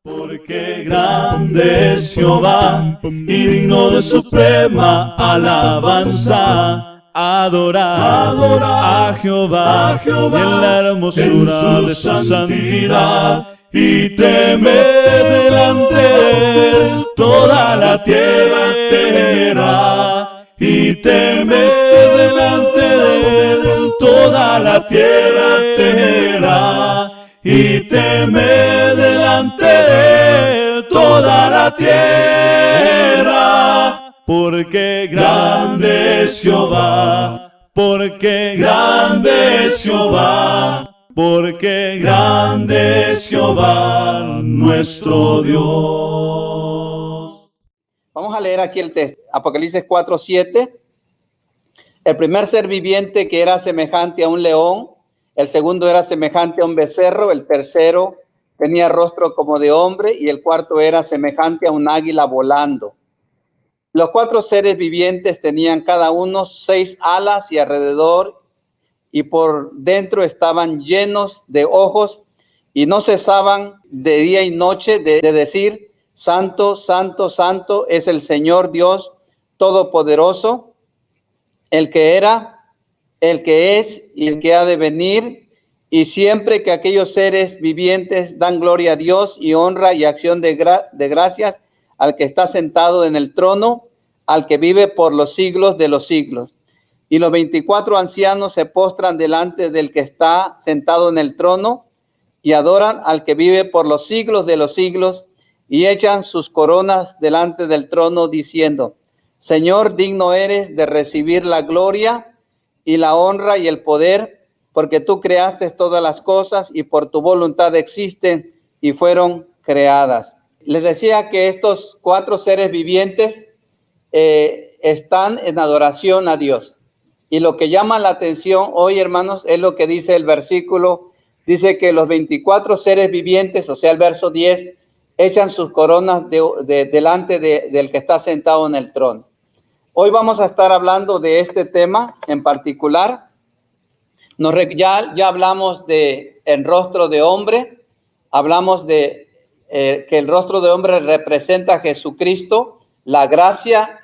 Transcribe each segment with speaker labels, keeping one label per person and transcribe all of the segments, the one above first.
Speaker 1: Porque grande es Jehová y digno de suprema alabanza. Adorar a Jehová y en la hermosura de su santidad, y temer delante de él toda la tierra temerá, y temer delante de él toda la tierra temerá, y temer delante de él toda la tierra. Porque grande es Jehová, porque grande es Jehová, porque grande es Jehová nuestro Dios.
Speaker 2: Vamos a leer aquí el texto, Apocalipsis 4:7. El primer ser viviente que era semejante a un león, el segundo era semejante a un becerro, el tercero tenía rostro como de hombre y el cuarto era semejante a un águila volando. Los cuatro seres vivientes tenían cada uno 6 alas y alrededor y por dentro estaban llenos de ojos y no cesaban de día y noche de decir: Santo, santo, santo es el Señor Dios Todopoderoso, el que era, el que es y el que ha de venir. Y siempre que aquellos seres vivientes dan gloria a Dios y honra y acción de gracias al que está sentado en el trono, al que vive por los siglos de los siglos. Y los 24 ancianos se postran delante del que está sentado en el trono y adoran al que vive por los siglos de los siglos y echan sus coronas delante del trono diciendo: Señor, digno eres de recibir la gloria y la honra y el poder, porque tú creaste todas las cosas y por tu voluntad existen y fueron creadas. Les decía que estos 4 seres vivientes están en adoración a Dios. Y lo que llama la atención hoy, hermanos, es lo que dice el versículo. Dice que los 24 seres vivientes, o sea, el verso 10, echan sus coronas delante del que está sentado en el trono. Hoy vamos a estar hablando de este tema en particular. Ya hablamos de el rostro de hombre, hablamos de que el rostro de hombre representa a Jesucristo, la gracia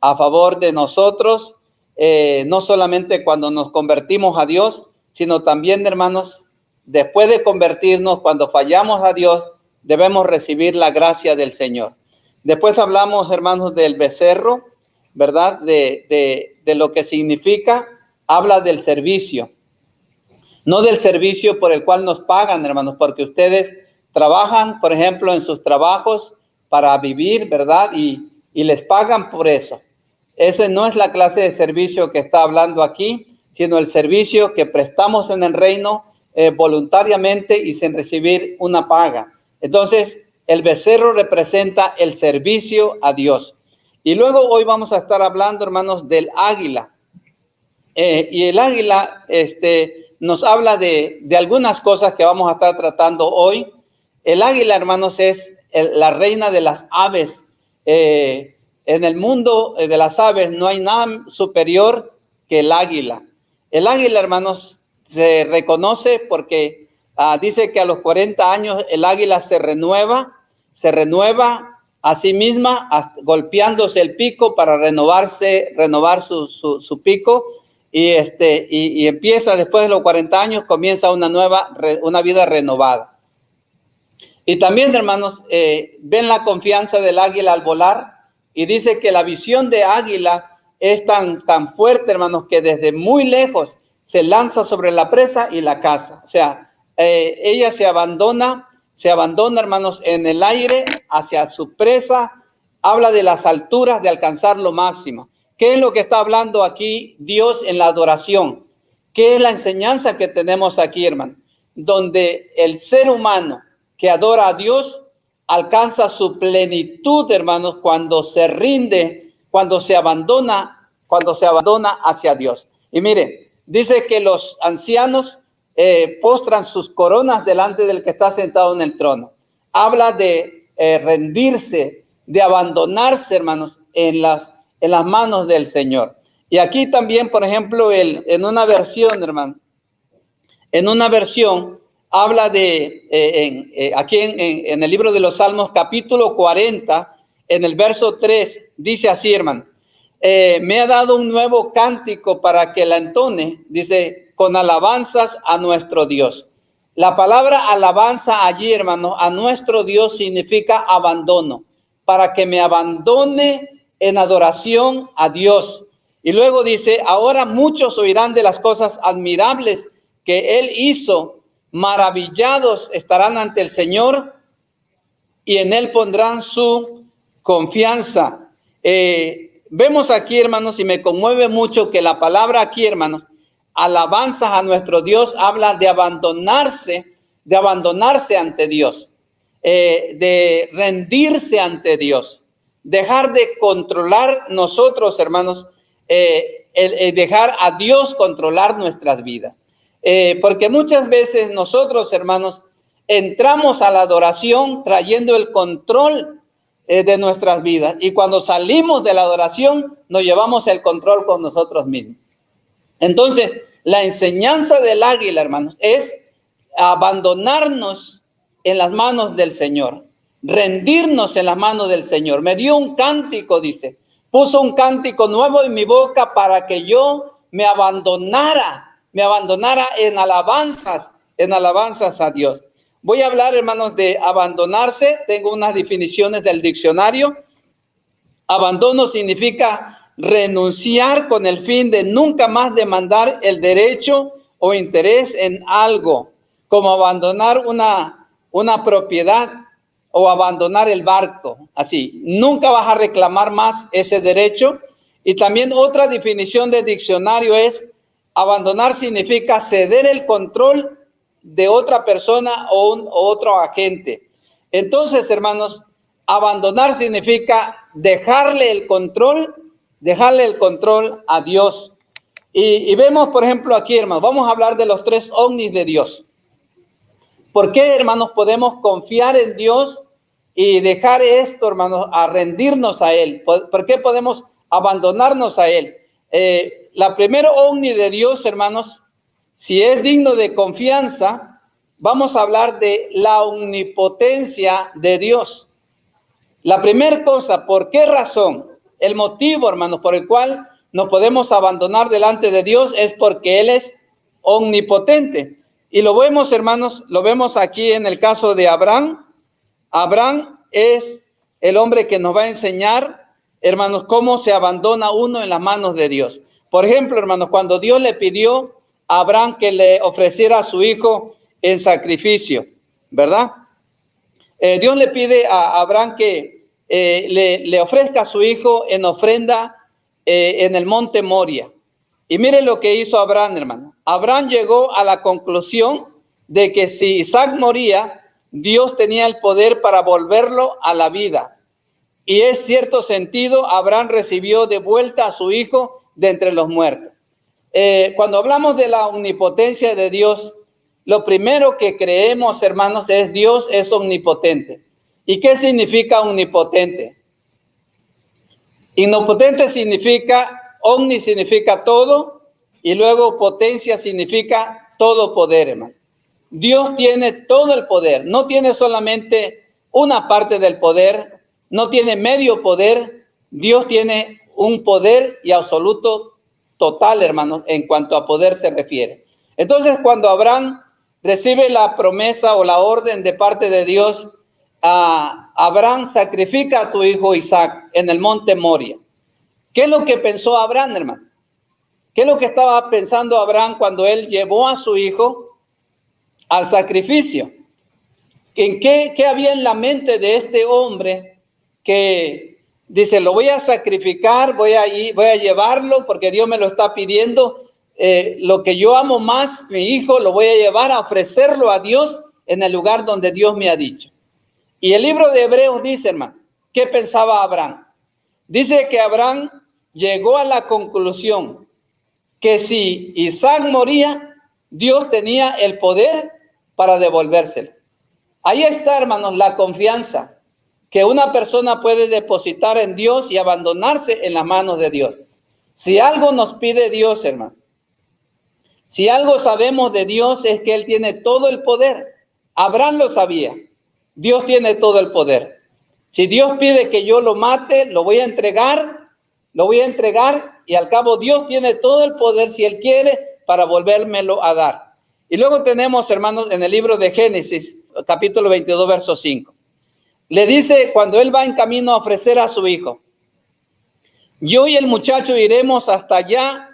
Speaker 2: a favor de nosotros, no solamente cuando nos convertimos a Dios, sino también, hermanos, después de convertirnos, cuando fallamos a Dios, debemos recibir la gracia del Señor. Después hablamos, hermanos, del becerro, ¿verdad? De lo que significa. Habla del servicio, no del servicio por el cual nos pagan, hermanos, porque ustedes trabajan, por ejemplo, en sus trabajos para vivir, ¿verdad? Y les pagan por eso. Ese no es la clase de servicio que está hablando aquí, sino el servicio que prestamos en el reino voluntariamente y sin recibir una paga. Entonces, el becerro representa el servicio a Dios. Y luego hoy vamos a estar hablando, hermanos, del águila. Y el águila nos habla de algunas cosas que vamos a estar tratando hoy. El águila, hermanos, es la reina de las aves. En el mundo de las aves no hay nada superior que el águila. El águila, hermanos, se reconoce porque dice que a los 40 años el águila se renueva a sí misma, golpeándose el pico para renovar su pico. Y empieza después de los 40 años, comienza una vida renovada. Y también, hermanos, ven la confianza del águila al volar y dice que la visión de águila es tan fuerte, hermanos, que desde muy lejos se lanza sobre la presa y la caza. O sea, ella se abandona, hermanos, en el aire hacia su presa. Habla de las alturas, de alcanzar lo máximo. ¿Qué es lo que está hablando aquí Dios en la adoración? ¿Qué es la enseñanza que tenemos aquí, hermano? Donde el ser humano que adora a Dios alcanza su plenitud, hermanos, cuando se rinde, cuando se abandona hacia Dios. Y mire, dice que los ancianos postran sus coronas delante del que está sentado en el trono. Habla de rendirse, de abandonarse, hermanos, en las manos del Señor. Y aquí también, por ejemplo, en una versión, hermano, habla de, aquí en el libro de los Salmos, capítulo 40, en el verso 3, dice así, hermano. Me ha dado un nuevo cántico para que la entone, dice, con alabanzas a nuestro Dios. La palabra alabanza allí, hermano, a nuestro Dios significa abandono, para que me abandone en adoración a Dios. Y luego dice, ahora muchos oirán de las cosas admirables que Él hizo, maravillados estarán ante el Señor y en Él pondrán su confianza. Vemos aquí, hermanos, y me conmueve mucho que la palabra aquí, hermanos, alabanzas a nuestro Dios, habla de abandonarse ante Dios, de rendirse ante Dios, dejar de controlar nosotros, hermanos, dejar a Dios controlar nuestras vidas. Porque muchas veces nosotros, hermanos, entramos a la adoración trayendo el control de nuestras vidas, y cuando salimos de la adoración nos llevamos el control con nosotros mismos. Entonces, la enseñanza del águila, hermanos, es abandonarnos en las manos del Señor, rendirnos en las manos del Señor. Me dio un cántico, dice, puso un cántico nuevo en mi boca para que yo me abandonara en alabanzas a Dios. Voy a hablar, hermanos, de abandonarse. Tengo unas definiciones del diccionario. Abandono significa renunciar con el fin de nunca más demandar el derecho o interés en algo, como abandonar una propiedad o abandonar el barco. Así, nunca vas a reclamar más ese derecho. Y también otra definición del diccionario es: abandonar significa ceder el control de otra persona o otro agente. Entonces, hermanos, abandonar significa dejarle el control a Dios. Y vemos, por ejemplo, aquí, hermanos, vamos a hablar de los tres ovnis de Dios. ¿Por qué, hermanos, podemos confiar en Dios y dejar esto, hermanos, a rendirnos a Él? ¿Por qué podemos abandonarnos a Él? La primera ovni de Dios, hermanos, si es digno de confianza, vamos a hablar de la omnipotencia de Dios. La primera cosa, ¿por qué razón? El motivo, hermanos, por el cual nos podemos abandonar delante de Dios es porque Él es omnipotente. Y lo vemos, hermanos, lo vemos aquí en el caso de Abraham. Abraham es el hombre que nos va a enseñar, hermanos, cómo se abandona uno en las manos de Dios. Por ejemplo, hermanos, cuando Dios le pidió a Abraham que le ofreciera a su hijo en sacrificio, ¿verdad? Dios le pide a Abraham que le ofrezca a su hijo en ofrenda en el monte Moria. Y miren lo que hizo Abraham, hermano. Abraham llegó a la conclusión de que si Isaac moría, Dios tenía el poder para volverlo a la vida. Y en cierto sentido, Abraham recibió de vuelta a su hijo de entre los muertos. Cuando hablamos de la omnipotencia de Dios, lo primero que creemos, hermanos, es Dios es omnipotente. ¿Y qué significa omnipotente? Omnipotente significa, omni significa todo, y luego potencia significa todo poder, hermano. Dios tiene todo el poder, no tiene solamente una parte del poder, no tiene medio poder. Dios tiene un poder y absoluto total, hermano, en cuanto a poder se refiere. Entonces, cuando Abraham recibe la promesa o la orden de parte de Dios, Abraham sacrifica a tu hijo Isaac en el monte Moria. ¿Qué es lo que pensó Abraham, hermano? ¿Qué es lo que estaba pensando Abraham cuando él llevó a su hijo al sacrificio? ¿En qué había en la mente de este hombre que dice, lo voy a sacrificar, voy a llevarlo porque Dios me lo está pidiendo? Lo que yo amo más, mi hijo, lo voy a llevar a ofrecerlo a Dios en el lugar donde Dios me ha dicho. Y el libro de Hebreos dice, hermano, ¿qué pensaba Abraham? Dice que Abraham llegó a la conclusión que si Isaac moría, Dios tenía el poder para devolvérselo. Ahí está, hermanos, la confianza que una persona puede depositar en Dios y abandonarse en las manos de Dios. Si algo nos pide Dios, hermano, Si algo sabemos de Dios es que Él tiene todo el poder. Abraham lo sabía. Dios tiene todo el poder. Si Dios pide que yo lo mate, lo voy a entregar y al cabo Dios tiene todo el poder, si Él quiere, para volvérmelo a dar. Y luego tenemos, hermanos, en el libro de Génesis, capítulo 22, verso 5. Le dice, cuando él va en camino a ofrecer a su hijo, yo y el muchacho iremos hasta allá,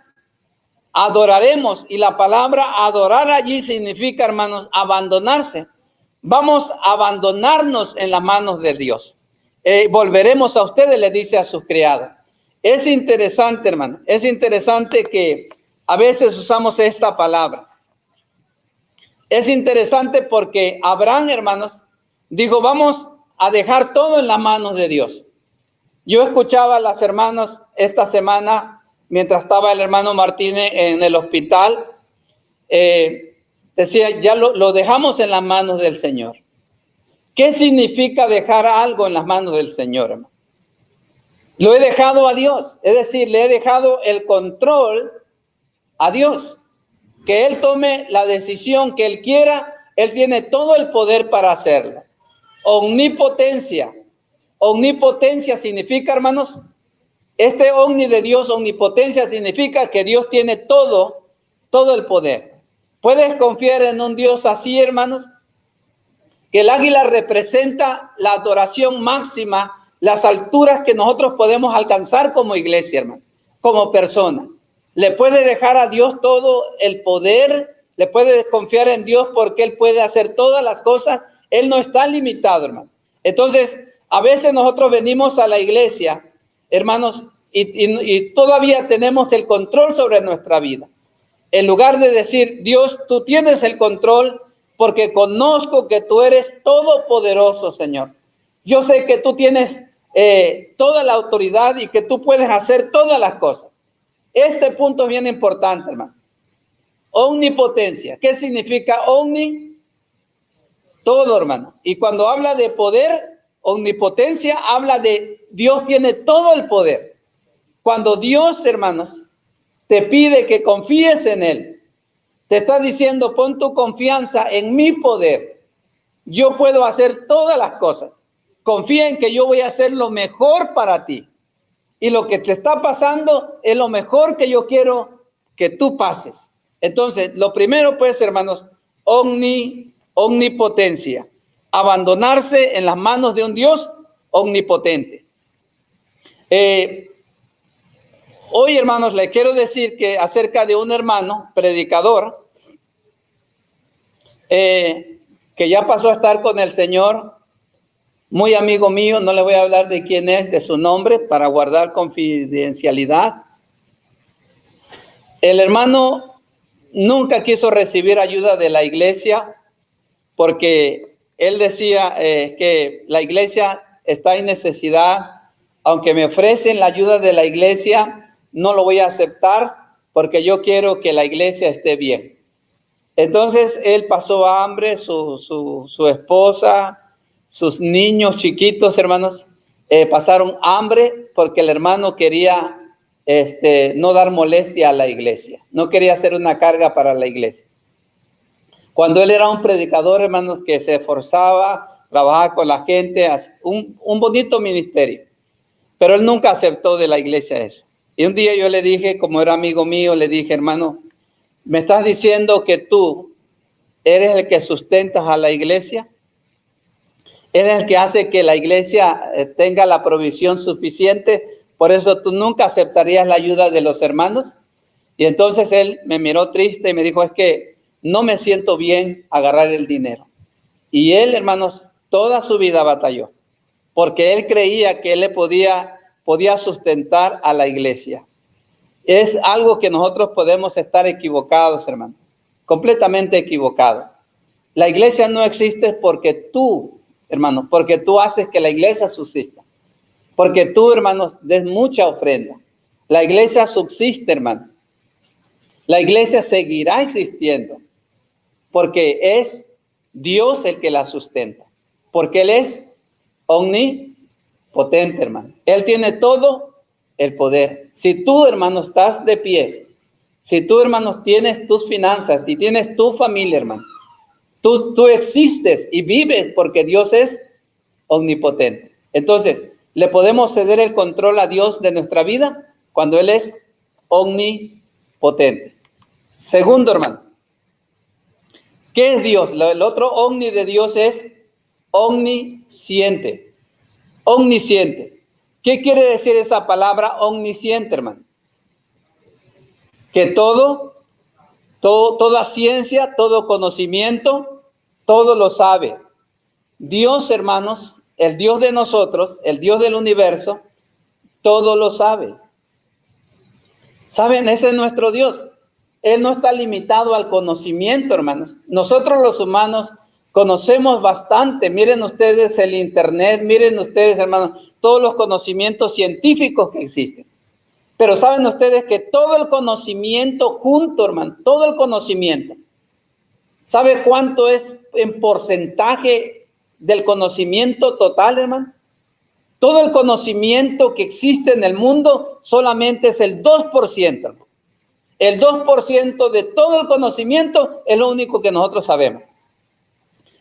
Speaker 2: adoraremos. Y la palabra adorar allí significa, hermanos, abandonarse. Vamos a abandonarnos en las manos de Dios. Volveremos a ustedes, le dice a sus criados. Es interesante, hermano, es interesante que a veces usamos esta palabra. Es interesante porque Abraham, hermanos, dijo, vamos a dejar todo en las manos de Dios. Yo escuchaba a las hermanas esta semana, mientras estaba el hermano Martínez en el hospital, decía, ya lo dejamos en las manos del Señor. ¿Qué significa dejar algo en las manos del Señor, hermano? Lo he dejado a Dios, es decir, le he dejado el control a Dios. Que Él tome la decisión que Él quiera, Él tiene todo el poder para hacerlo. Omnipotencia. Omnipotencia significa, hermanos, este omni de Dios, omnipotencia significa que Dios tiene todo el poder. ¿Puedes confiar en un Dios así, hermanos? Que el águila representa la adoración máxima, las alturas que nosotros podemos alcanzar como iglesia, hermano, como persona. Le puede dejar a Dios todo el poder, le puede confiar en Dios porque Él puede hacer todas las cosas. Él no está limitado, hermano. Entonces, a veces nosotros venimos a la iglesia, hermanos, y todavía tenemos el control sobre nuestra vida. En lugar de decir, Dios, tú tienes el control porque conozco que tú eres todopoderoso, Señor. Yo sé que tú tienes toda la autoridad y que tú puedes hacer todas las cosas. Este punto es bien importante, hermano. Omnipotencia. ¿Qué significa omni? Todo, hermano. Y cuando habla de poder, omnipotencia, habla de Dios tiene todo el poder. Cuando Dios, hermanos, te pide que confíes en Él, te está diciendo, pon tu confianza en mi poder. Yo puedo hacer todas las cosas. Confía en que yo voy a hacer lo mejor para ti. Y lo que te está pasando es lo mejor que yo quiero que tú pases. Entonces, lo primero, pues, hermanos, omnipotencia. Abandonarse en las manos de un Dios omnipotente. Hoy, hermanos, les quiero decir que acerca de un hermano predicador que ya pasó a estar con el Señor, muy amigo mío, no le voy a hablar de quién es, de su nombre, para guardar confidencialidad. El hermano nunca quiso recibir ayuda de la iglesia porque él decía que la iglesia está en necesidad. Aunque me ofrecen la ayuda de la iglesia, no lo voy a aceptar porque yo quiero que la iglesia esté bien. Entonces él pasó hambre, su esposa, sus niños chiquitos, hermanos, pasaron hambre porque el hermano quería no dar molestia a la iglesia. No quería hacer una carga para la iglesia. Cuando él era un predicador, hermanos, que se esforzaba, trabajaba con la gente, un bonito ministerio. Pero él nunca aceptó de la iglesia eso. Y un día yo le dije, como era amigo mío, le dije, hermano, ¿me estás diciendo que tú eres el que sustentas a la iglesia? ¿Eres el que hace que la iglesia tenga la provisión suficiente? Por eso tú nunca aceptarías la ayuda de los hermanos. Y entonces él me miró triste y me dijo, es que no me siento bien agarrar el dinero. Y él, hermanos, toda su vida batalló, porque él creía que él le podía sustentar a la iglesia. Es algo que nosotros podemos estar equivocados, hermano, completamente equivocados. La iglesia no existe porque tú, hermano, porque tú haces que la iglesia subsista, porque tú, hermanos, des mucha ofrenda. La iglesia subsiste, hermano. La iglesia seguirá existiendo porque es Dios el que la sustenta, porque Él es omnipotente, hermano. Él tiene todo el poder. Si tú, hermano, estás de pie, Si tú, hermanos, tienes tus finanzas y tienes tu familia, hermano, tú existes y vives porque Dios es omnipotente. Entonces, ¿le podemos ceder el control a Dios de nuestra vida cuando Él es omnipotente? Segundo, hermano, ¿qué es Dios? El otro omni de Dios es omnisciente. Omnisciente. ¿Qué quiere decir esa palabra omnisciente, hermano? Que toda ciencia, todo conocimiento, todo lo sabe. Dios, hermanos, el Dios de nosotros, el Dios del universo, todo lo sabe. ¿Saben? Ese es nuestro Dios. Él no está limitado al conocimiento, hermanos. Nosotros los humanos conocemos bastante. Miren ustedes el internet, miren ustedes, hermanos, todos los conocimientos científicos que existen. Pero saben ustedes que todo el conocimiento junto, hermano, todo el conocimiento, ¿sabe cuánto es en porcentaje del conocimiento total, hermano? Todo el conocimiento que existe en el mundo solamente es el 2%. Hermano. El 2% de todo el conocimiento es lo único que nosotros sabemos.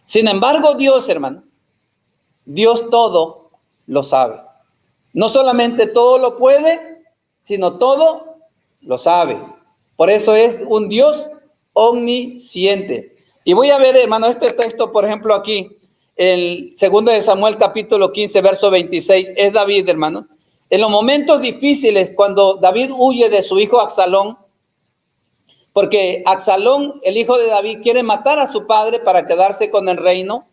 Speaker 2: Sin embargo, Dios, hermano, Dios todo lo sabe. No solamente todo lo puede, sino todo lo sabe. Por eso es un Dios omnisciente. Y voy a ver, hermano, este texto, por ejemplo, aquí, el 2 de Samuel, capítulo 15, verso 26, es David, hermano. En los momentos difíciles, cuando David huye de su hijo Absalón, porque Absalón, el hijo de David, quiere matar a su padre para quedarse con el reino,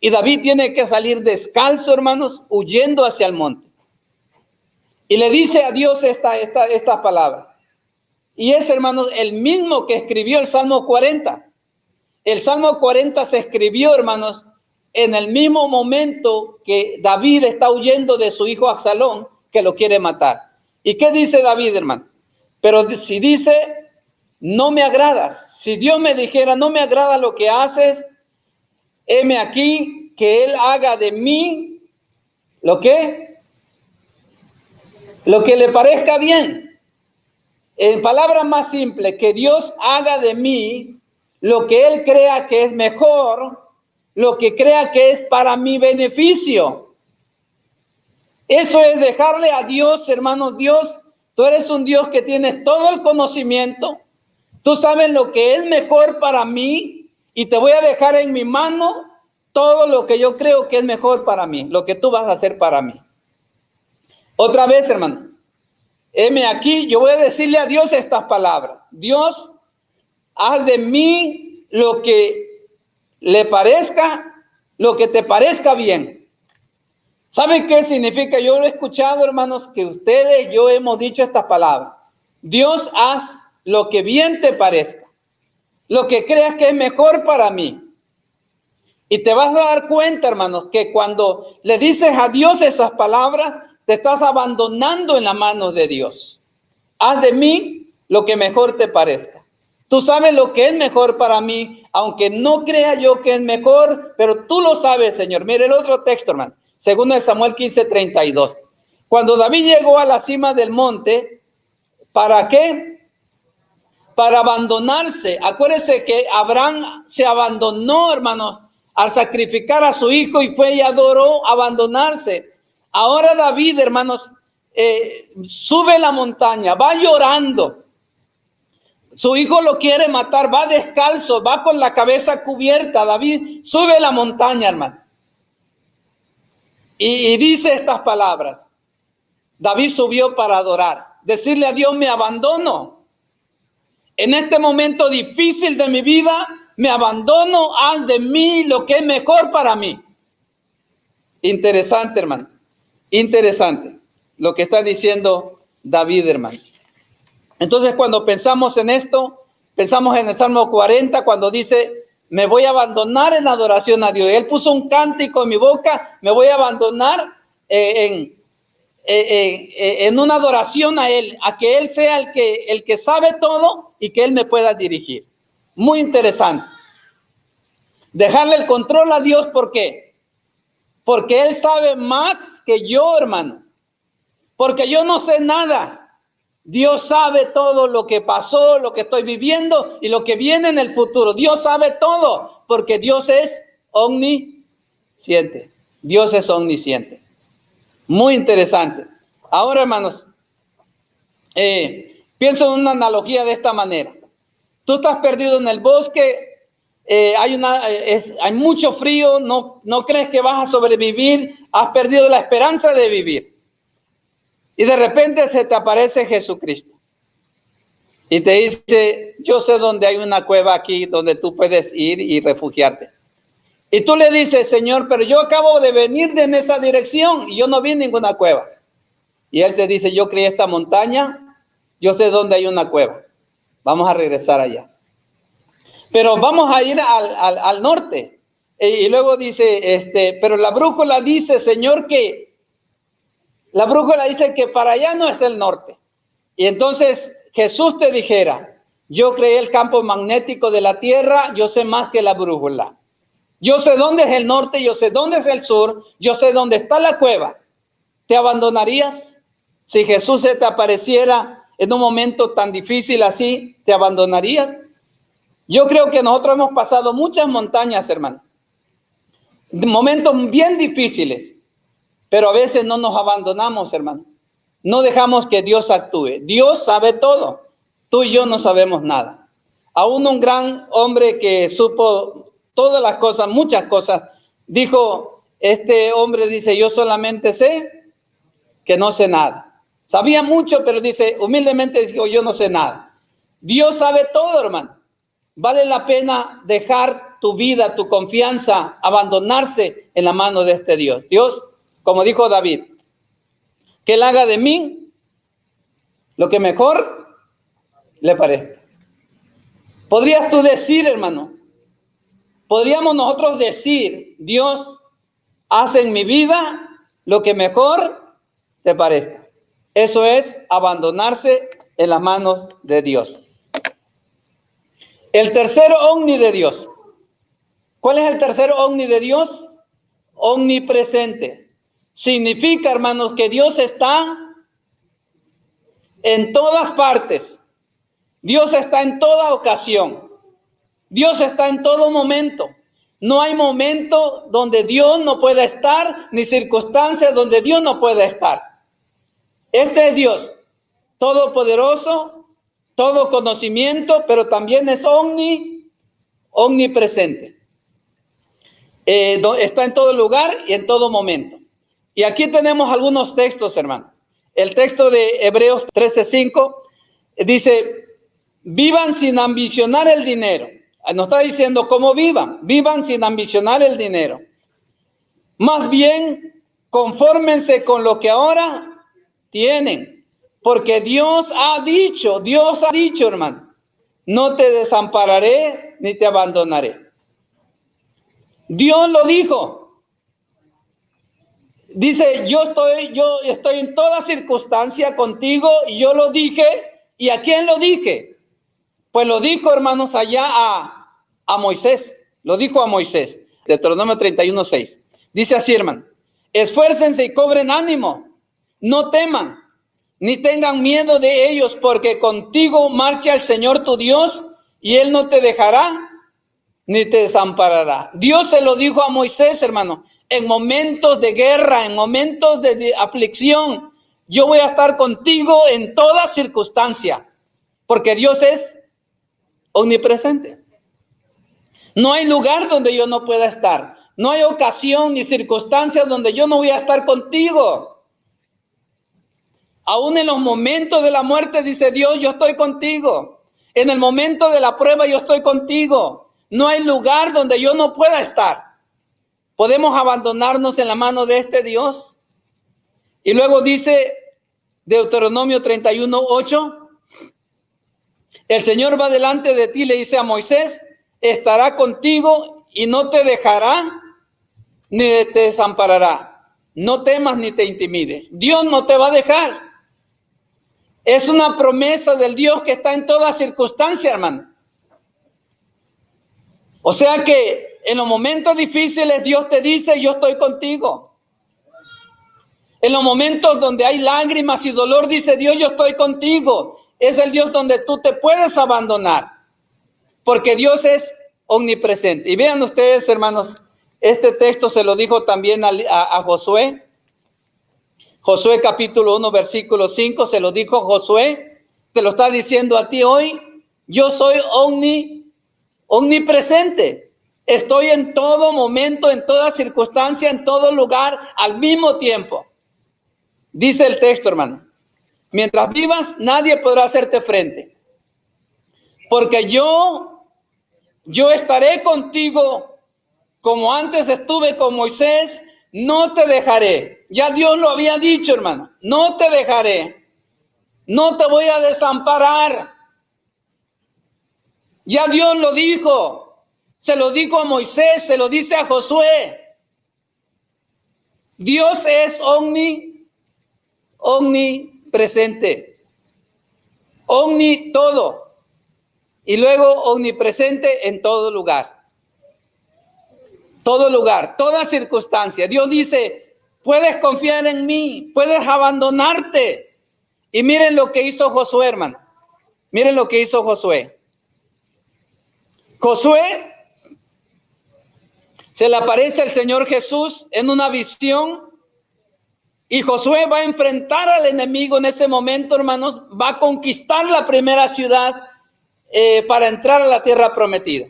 Speaker 2: y David tiene que salir descalzo, hermanos, huyendo hacia el monte. Y le dice a Dios esta palabra. Y es, hermanos, el mismo que escribió el Salmo 40. El Salmo 40 se escribió, hermanos, en el mismo momento que David está huyendo de su hijo Absalón, que lo quiere matar. ¿Y qué dice David, hermano? Pero si dice, no me agradas, si Dios me dijera, no me agrada lo que haces, heme aquí, que Él haga de mí, ¿lo qué? Lo que le parezca bien. En palabras más simples, que Dios haga de mí lo que Él crea que es mejor, lo que crea que es para mi beneficio. Eso es dejarle a Dios, hermanos. Dios, tú eres un Dios que tienes todo el conocimiento. Tú sabes lo que es mejor para mí y te voy a dejar en mi mano todo lo que yo creo que es mejor para mí, lo que tú vas a hacer para mí. Otra vez, hermano, heme aquí, yo voy a decirle a Dios estas palabras. Dios, haz de mí lo que le parezca, lo que te parezca bien. ¿Saben qué significa? Yo lo he escuchado, hermanos, que ustedes y yo hemos dicho estas palabras. Dios, haz lo que bien te parezca, lo que creas que es mejor para mí. Y te vas a dar cuenta, hermanos, que cuando le dices a Dios esas palabras, te estás abandonando en la mano de Dios. Haz de mí lo que mejor te parezca. Tú sabes lo que es mejor para mí, aunque no crea yo que es mejor, pero tú lo sabes, Señor. Mire el otro texto, hermano. 2 Samuel 15, 32. Cuando David llegó a la cima del monte, ¿para qué? Para abandonarse. Acuérdense que Abraham se abandonó, hermanos, al sacrificar a su hijo y fue y adoró abandonarse. Ahora David, hermanos, sube la montaña, va llorando. Su hijo lo quiere matar, va descalzo, va con la cabeza cubierta. David sube la montaña, hermano. Y dice estas palabras. David subió para adorar. Decirle a Dios, me abandono. En este momento difícil de mi vida, me abandono, haz de mí lo que es mejor para mí. Interesante, hermano. Interesante lo que está diciendo David, hermano. Entonces, cuando pensamos en esto, pensamos en el Salmo 40, cuando dice, me voy a abandonar en adoración a Dios. Él puso un cántico en mi boca, me voy a abandonar en una adoración a Él, a que Él sea el que sabe todo y que Él me pueda dirigir. Muy interesante. Dejarle el control a Dios, ¿por qué? Porque Él sabe más que yo, hermano. Porque yo no sé nada. Dios sabe todo lo que pasó, lo que estoy viviendo y lo que viene en el futuro. Dios sabe todo porque Dios es omnisciente. Dios es omnisciente. Muy interesante. Ahora, hermanos, pienso en una analogía de esta manera. Tú estás perdido en el bosque, hay mucho frío, no crees que vas a sobrevivir, has perdido la esperanza de vivir. Y de repente se te aparece Jesucristo. Y te dice, yo sé dónde hay una cueva aquí donde tú puedes ir y refugiarte. Y tú le dices, Señor, pero yo acabo de venir en esa dirección y yo no vi ninguna cueva. Y Él te dice, yo creé esta montaña, yo sé dónde hay una cueva. Vamos a regresar allá. Pero vamos a ir al norte. Y luego dice, pero la brújula dice, Señor, la brújula dice que para allá no es el norte. Y entonces Jesús te dijera, yo creé el campo magnético de la tierra, yo sé más que la brújula. Yo sé dónde es el norte, yo sé dónde es el sur, yo sé dónde está la cueva. ¿Te abandonarías? Si Jesús se te apareciera en un momento tan difícil así, ¿te abandonarías? Yo creo que nosotros hemos pasado muchas montañas, hermano. Momentos bien difíciles, pero a veces no nos abandonamos, hermano. No dejamos que Dios actúe. Dios sabe todo. Tú y yo no sabemos nada. Aún un gran hombre que supo todas las cosas, muchas cosas, dijo, este hombre dice, yo solamente sé que no sé nada. Sabía mucho, pero dice, humildemente dijo, yo no sé nada. Dios sabe todo, hermano. Vale la pena dejar tu vida, tu confianza, abandonarse en la mano de este Dios. Dios, como dijo David, que Él haga de mí lo que mejor le parezca. ¿Podrías tú decir, hermano? ¿Podríamos nosotros decir, Dios, haz en mi vida lo que mejor te parezca? Eso es abandonarse en las manos de Dios. El tercero omni de Dios. ¿Cuál es el tercero omni de Dios? Omnipresente. Significa, hermanos, que Dios está en todas partes. Dios está en toda ocasión. Dios está en todo momento. No hay momento donde Dios no pueda estar, ni circunstancias donde Dios no pueda estar. Este es Dios, todopoderoso, todo conocimiento, pero también es omnipresente. Está en todo lugar y en todo momento. Y aquí tenemos algunos textos, hermano. El texto de Hebreos 13:5 dice, vivan sin ambicionar el dinero. Nos está diciendo cómo vivan sin ambicionar el dinero. Más bien, confórmense con lo que ahora tienen. Porque Dios ha dicho, hermano, no te desampararé ni te abandonaré. Dios lo dijo. Dice, yo estoy en toda circunstancia contigo y yo lo dije. ¿Y a quién lo dije? Pues lo dijo, hermanos, allá a Moisés. Lo dijo a Moisés. Deuteronomio 31:6. Dice así, hermano. Esfuércense y cobren ánimo. No teman, ni tengan miedo de ellos, porque contigo marcha el Señor tu Dios y Él no te dejará ni te desamparará. Dios se lo dijo a Moisés, hermano. En momentos de guerra, en momentos de aflicción, yo voy a estar contigo en toda circunstancia, porque Dios es omnipresente. No hay lugar donde yo no pueda estar. No hay ocasión ni circunstancias donde yo no voy a estar contigo. Aún en los momentos de la muerte dice Dios, yo estoy contigo. En el momento de la prueba yo estoy contigo. No hay lugar donde yo no pueda estar. ¿Podemos abandonarnos en la mano de este Dios? Y luego dice Deuteronomio 31:8. El Señor va delante de ti, le dice a Moisés, estará contigo y no te dejará ni te desamparará. No temas ni te intimides. Dios no te va a dejar. Es una promesa del Dios que está en toda circunstancia, hermano. O sea que en los momentos difíciles Dios te dice, yo estoy contigo. En los momentos donde hay lágrimas y dolor, dice Dios, yo estoy contigo. Es el Dios donde tú te puedes abandonar, porque Dios es omnipresente. Y vean ustedes, hermanos, este texto se lo dijo también a Josué. Josué capítulo 1, versículo 5, se lo dijo Josué. Te lo está diciendo a ti hoy. Yo soy omnipresente. Estoy en todo momento, en toda circunstancia, en todo lugar, al mismo tiempo. Dice el texto, hermano. Mientras vivas, nadie podrá hacerte frente. Porque yo estaré contigo como antes estuve con Moisés, no te dejaré. Ya Dios lo había dicho, hermano. No te dejaré. No te voy a desamparar. Ya Dios lo dijo. Se lo dijo a Moisés, se lo dice a Josué. Dios es omnipresente. Omni todo. Y luego omnipresente en todo lugar. Todo lugar, toda circunstancia. Dios dice, puedes confiar en mí, puedes abandonarte. Y miren lo que hizo Josué, hermano. Miren lo que hizo Josué. Josué, se le aparece el Señor Jesús en una visión. Y Josué va a enfrentar al enemigo en ese momento, hermanos. Va a conquistar la primera ciudad para entrar a la tierra prometida.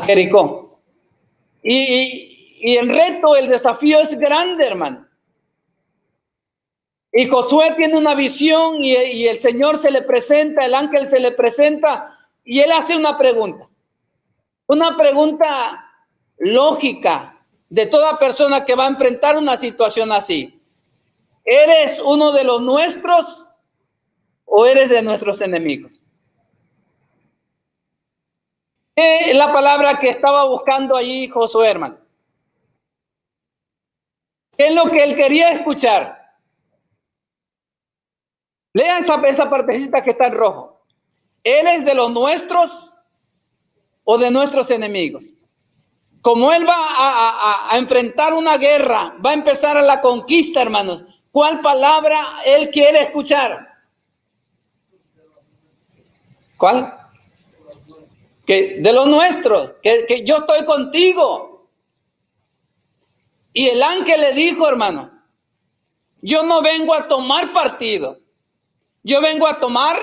Speaker 2: Jericó. Y el reto, el desafío es grande, hermano. Y Josué tiene una visión y el Señor se le presenta, el ángel se le presenta y él hace una pregunta. Una pregunta lógica de toda persona que va a enfrentar una situación así. ¿Eres uno de los nuestros o eres de nuestros enemigos? ¿Qué es la palabra que estaba buscando allí Josué, hermano? ¿Qué es lo que él quería escuchar? Lean esa partecita que está en rojo. ¿Eres de los nuestros o de nuestros enemigos? Como él va a enfrentar una guerra, va a empezar a la conquista, hermanos. ¿Cuál palabra él quiere escuchar? ¿Cuál? Que de los nuestros, que yo estoy contigo. Y el ángel le dijo, hermano, yo no vengo a tomar partido. Yo vengo a tomar,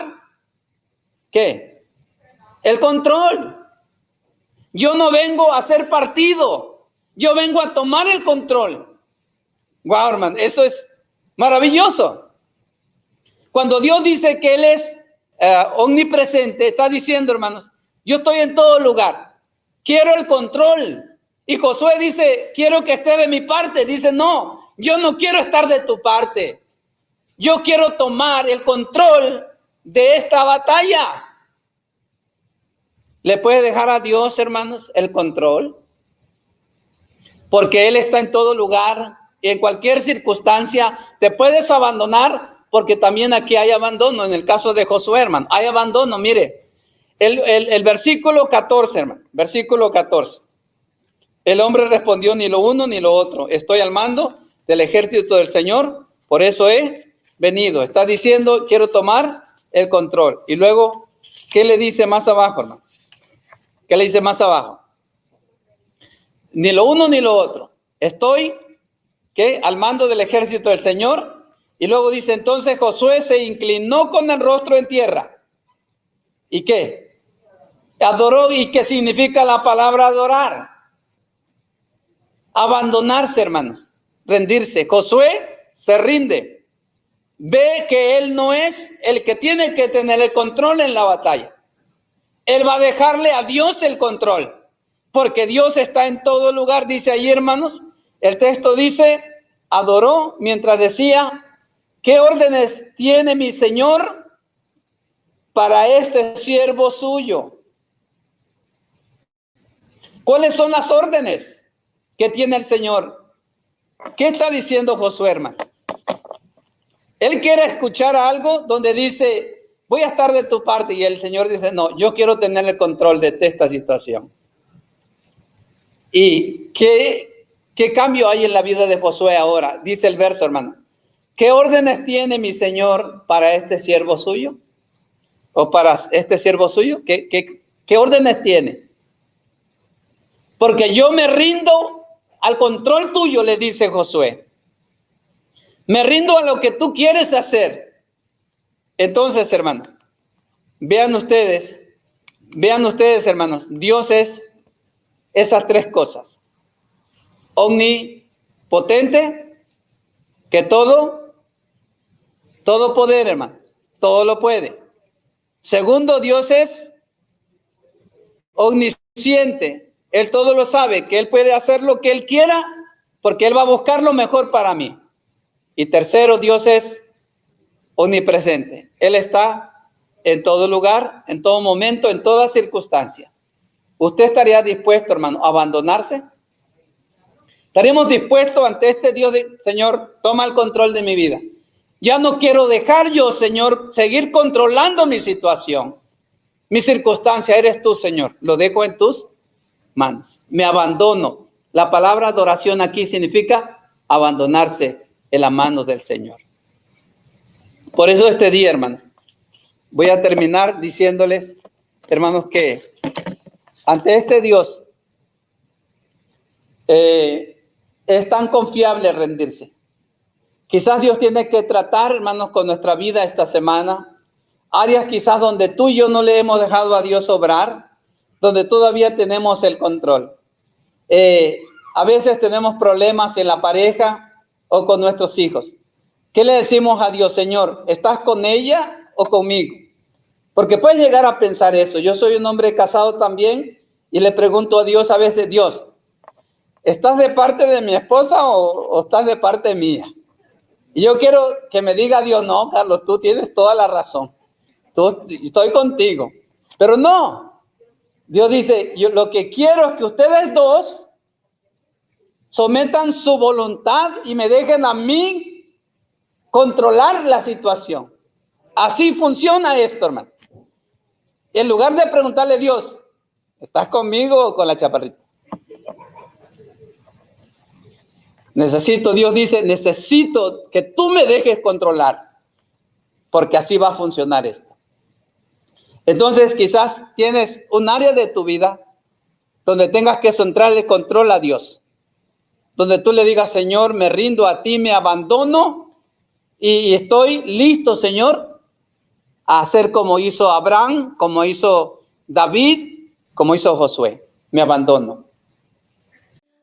Speaker 2: ¿qué? El control. Yo no vengo a hacer partido. Yo vengo a tomar el control. Wow, hermano, eso es maravilloso. Cuando Dios dice que Él es omnipresente, está diciendo, hermanos, yo estoy en todo lugar. Quiero el control. Y Josué dice, quiero que esté de mi parte. Dice, no, yo no quiero estar de tu parte. Yo quiero tomar el control de esta batalla. ¿Le puede dejar a Dios, hermanos, el control? Porque Él está en todo lugar y en cualquier circunstancia te puedes abandonar, porque también aquí hay abandono. En el caso de Josué, hermano, hay abandono. Mire, el versículo 14, hermano, versículo 14. El hombre respondió, ni lo uno ni lo otro. Estoy al mando del ejército del Señor, por eso he venido. Está diciendo, quiero tomar el control. Y luego, ¿qué le dice más abajo, hermano? ¿Qué le dice más abajo? Ni lo uno ni lo otro. Estoy, ¿qué? Al mando del ejército del Señor. Y luego dice, entonces Josué se inclinó con el rostro en tierra. ¿Y qué? Adoró. ¿Y qué significa la palabra adorar? Abandonarse, hermanos. Rendirse. Josué se rinde. Ve que él no es el que tiene que tener el control en la batalla. Él va a dejarle a Dios el control, porque Dios está en todo lugar. Dice ahí, hermanos, el texto dice, adoró mientras decía, ¿qué órdenes tiene mi Señor para este siervo suyo? ¿Cuáles son las órdenes que tiene el Señor? ¿Qué está diciendo Josué, hermano? Él quiere escuchar algo donde dice, voy a estar de tu parte. Y el Señor dice, no, yo quiero tener el control de esta situación. ¿Y qué ¿Qué cambio hay en la vida de Josué ahora? Dice el verso, hermano. ¿Qué órdenes tiene mi Señor para este siervo suyo? ¿O para este siervo suyo? ¿Qué órdenes tiene? Porque yo me rindo al control tuyo, le dice Josué. Me rindo a lo que tú quieres hacer. Entonces, hermano, vean ustedes, hermanos, Dios es esas tres cosas. Omnipotente, que todo poder, hermano, todo lo puede. Segundo, Dios es omnisciente. Él todo lo sabe, que Él puede hacer lo que Él quiera, porque Él va a buscar lo mejor para mí. Y tercero, Dios es omnipresente. Él está en todo lugar, en todo momento, en toda circunstancia. ¿Usted estaría dispuesto, hermano, a abandonarse? ¿Estaríamos dispuestos ante este Dios de, Señor, toma el control de mi vida? Ya no quiero dejar yo, Señor, seguir controlando mi situación, mi circunstancia. Eres tú, Señor. Lo dejo en tus manos. Me abandono. La palabra adoración aquí significa abandonarse en la mano del Señor. Por eso este día, hermano, voy a terminar diciéndoles, hermanos, que ante este Dios es tan confiable rendirse. Quizás Dios tiene que tratar, hermanos, con nuestra vida esta semana. Áreas quizás donde tú y yo no le hemos dejado a Dios obrar, donde todavía tenemos el control. A veces tenemos problemas en la pareja o con nuestros hijos. ¿Qué le decimos a Dios? Señor, ¿estás con ella o conmigo? Porque puedes llegar a pensar eso. Yo soy un hombre casado también y le pregunto a Dios a veces, Dios, ¿estás de parte de mi esposa o estás de parte mía? Y yo quiero que me diga Dios, no, Carlos, tú tienes toda la razón. Estoy contigo. Pero no. Dios dice, yo lo que quiero es que ustedes dos sometan su voluntad y me dejen a mí controlar la situación. Así funciona esto, hermano. En lugar de preguntarle a Dios, ¿estás conmigo o con la chaparrita? Dios dice, necesito que tú me dejes controlar, porque así va a funcionar esto. Entonces, quizás tienes un área de tu vida donde tengas que centrar el control a Dios, donde tú le digas, Señor, me rindo a ti, me abandono y estoy listo, Señor, a hacer como hizo Abraham, como hizo David, como hizo Josué. Me abandono.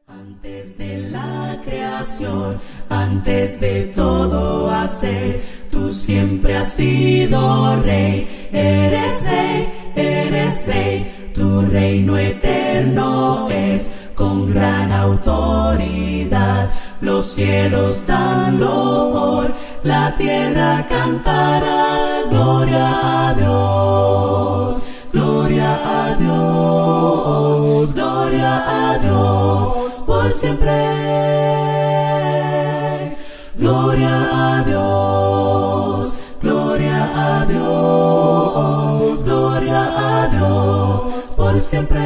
Speaker 3: Antes de la creación, antes de todo hacer, tú siempre has sido rey. Eres rey, tu reino eterno es con gran autoridad. Los cielos dan loor, la tierra cantará gloria a Dios. Gloria a Dios, gloria a Dios, por siempre. Gloria a Dios, gloria a Dios, gloria a Dios, por siempre.